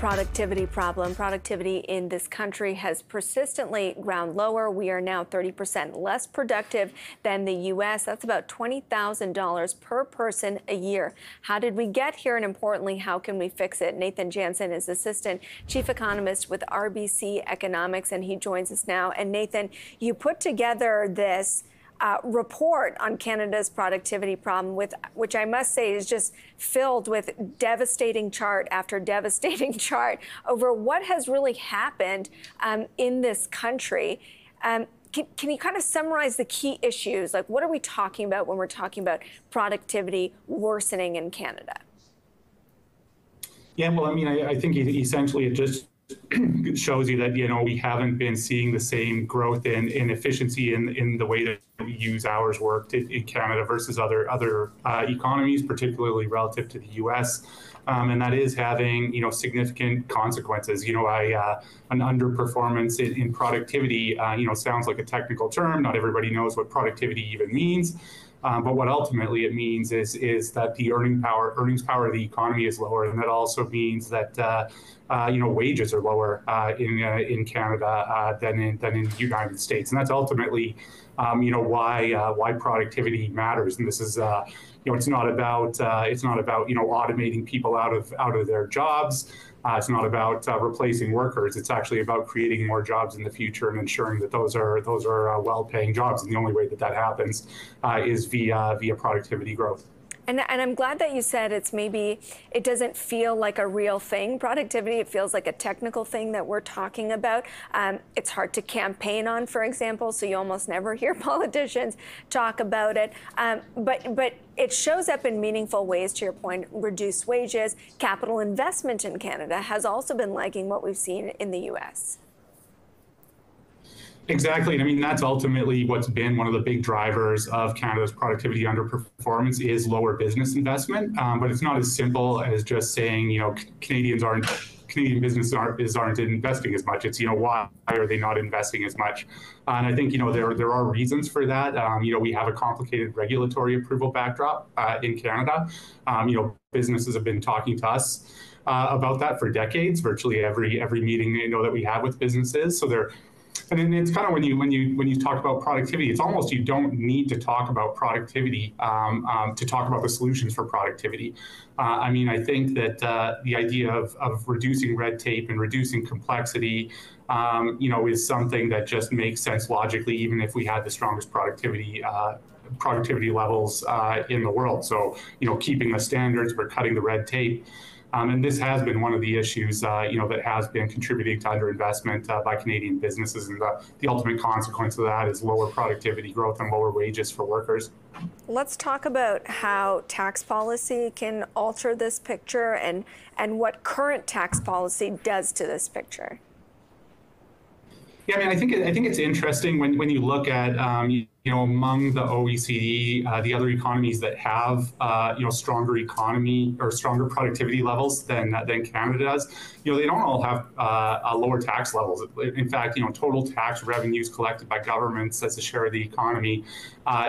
productivity problem. Productivity in this country has persistently ground lower. We are now 30% less productive than the U.S. That's about $20,000 per person a year. How did we get here? And importantly, how can we fix it? Nathan Janzen is Assistant Chief Economist with RBC Economics, and he joins us now. And Nathan, you put together this report on Canada's productivity problem, which I must say is just filled with devastating chart after devastating chart over what has really happened in this country. Can you kind of summarize the key issues? Like, what are we talking about when we're talking about productivity worsening in Canada? Yeah, well, I mean, I think essentially it just shows you that, we haven't been seeing the same growth in efficiency in the way that we use hours worked in Canada versus other economies, particularly relative to the U.S. And that is having, significant consequences. An underperformance in productivity, sounds like a technical term. Not everybody knows what productivity even means. But what ultimately it means is that the earnings power of the economy is lower, and that also means that wages are lower in Canada than in the United States, and that's ultimately why productivity matters. And this is it's not about automating people out of their jobs. It's not about replacing workers. It's actually about creating more jobs in the future and ensuring that those are well-paying jobs. And the only way that happens is via productivity growth. And I'm glad that you said it doesn't feel like a real thing, productivity. It feels like a technical thing that we're talking about. It's hard to campaign on, for example, so you almost never hear politicians talk about it. But it shows up in meaningful ways, to your point. Reduced wages, capital investment in Canada has also been lagging what we've seen in the U.S. Exactly. And I mean, that's ultimately what's been one of the big drivers of Canada's productivity underperformance is lower business investment. But it's not as simple as just saying, Canadian businesses aren't investing as much. It's, why are they not investing as much? And I think, there are reasons for that. We have a complicated regulatory approval backdrop in Canada. Businesses have been talking to us about that for decades, virtually every meeting, that we have with businesses. So and it's kind of when you talk about productivity, it's almost you don't need to talk about productivity to talk about the solutions for productivity. I think that the idea of reducing red tape and reducing complexity, is something that just makes sense logically, even if we had the strongest productivity levels in the world. So, keeping the standards, we're cutting the red tape. And this has been one of the issues, that has been contributing to underinvestment by Canadian businesses. And the ultimate consequence of that is lower productivity growth and lower wages for workers. Let's talk about how tax policy can alter this picture and what current tax policy does to this picture. Yeah, I think it's interesting when you look at among the OECD, the other economies that have stronger economy or stronger productivity levels than Canada does. They don't all have lower tax levels. In fact, total tax revenues collected by governments as a share of the economy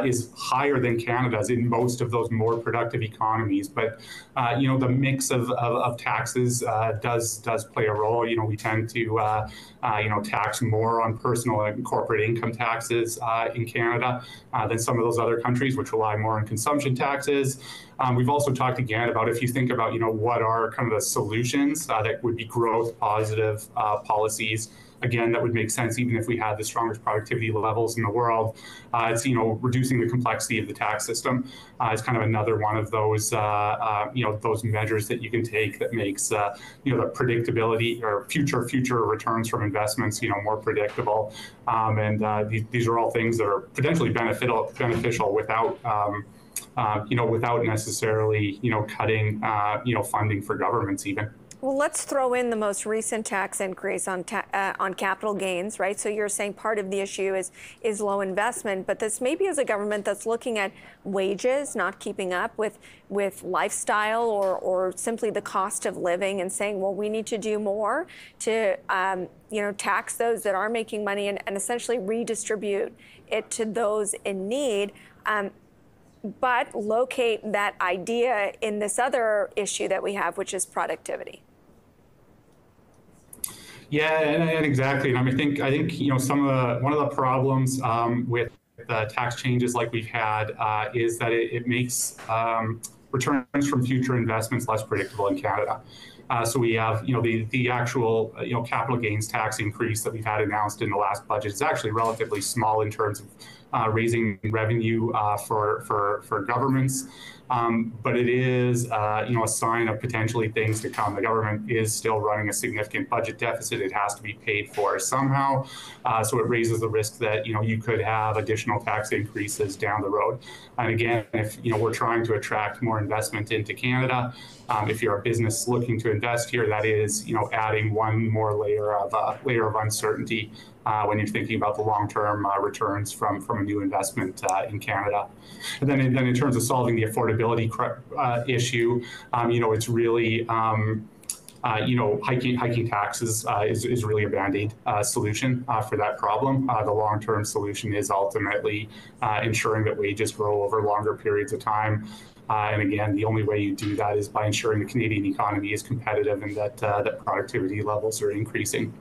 is higher than Canada's in most of those more productive economies. But the mix of taxes does play a role. We tend to tax more on personal and corporate income taxes in Canada than some of those other countries, which rely more on consumption taxes. We've also talked again about, if you think about, what are kind of the solutions that would be growth positive policies. Again, that would make sense even if we had the strongest productivity levels in the world. It's, reducing the complexity of the tax system is kind of another one of those, those measures that you can take that makes, the predictability or future returns from investments, more predictable. These are all things that are potentially beneficial without, without necessarily, cutting, funding for governments even. Well, let's throw in the most recent tax increase on capital gains, right? So you're saying part of the issue is low investment, but this maybe is a government that's looking at wages not keeping up with lifestyle or simply the cost of living and saying, well, we need to do more to tax those that are making money and essentially redistribute it to those in need. But locate that idea in this other issue that we have, which is productivity. Yeah, and exactly. And I think one of the problems with the tax changes like we've had is that it makes returns from future investments less predictable in Canada. So we have, the actual, capital gains tax increase that we've had announced in the last budget is actually relatively small in terms of raising revenue for governments. But it is, a sign of potentially things to come. The government is still running a significant budget deficit. It has to be paid for somehow. So it raises the risk that, you could have additional tax increases down the road. And again, if, we're trying to attract more investment into Canada, if you're a business looking to invest here, that is, adding one more layer of uncertainty when you're thinking about the long-term returns from a new investment in Canada. And then in terms of solving the affordability issue, it's really hiking taxes is really a band-aid solution for that problem. The long-term solution is ultimately ensuring that wages grow over longer periods of time. And again, the only way you do that is by ensuring the Canadian economy is competitive and that productivity levels are increasing.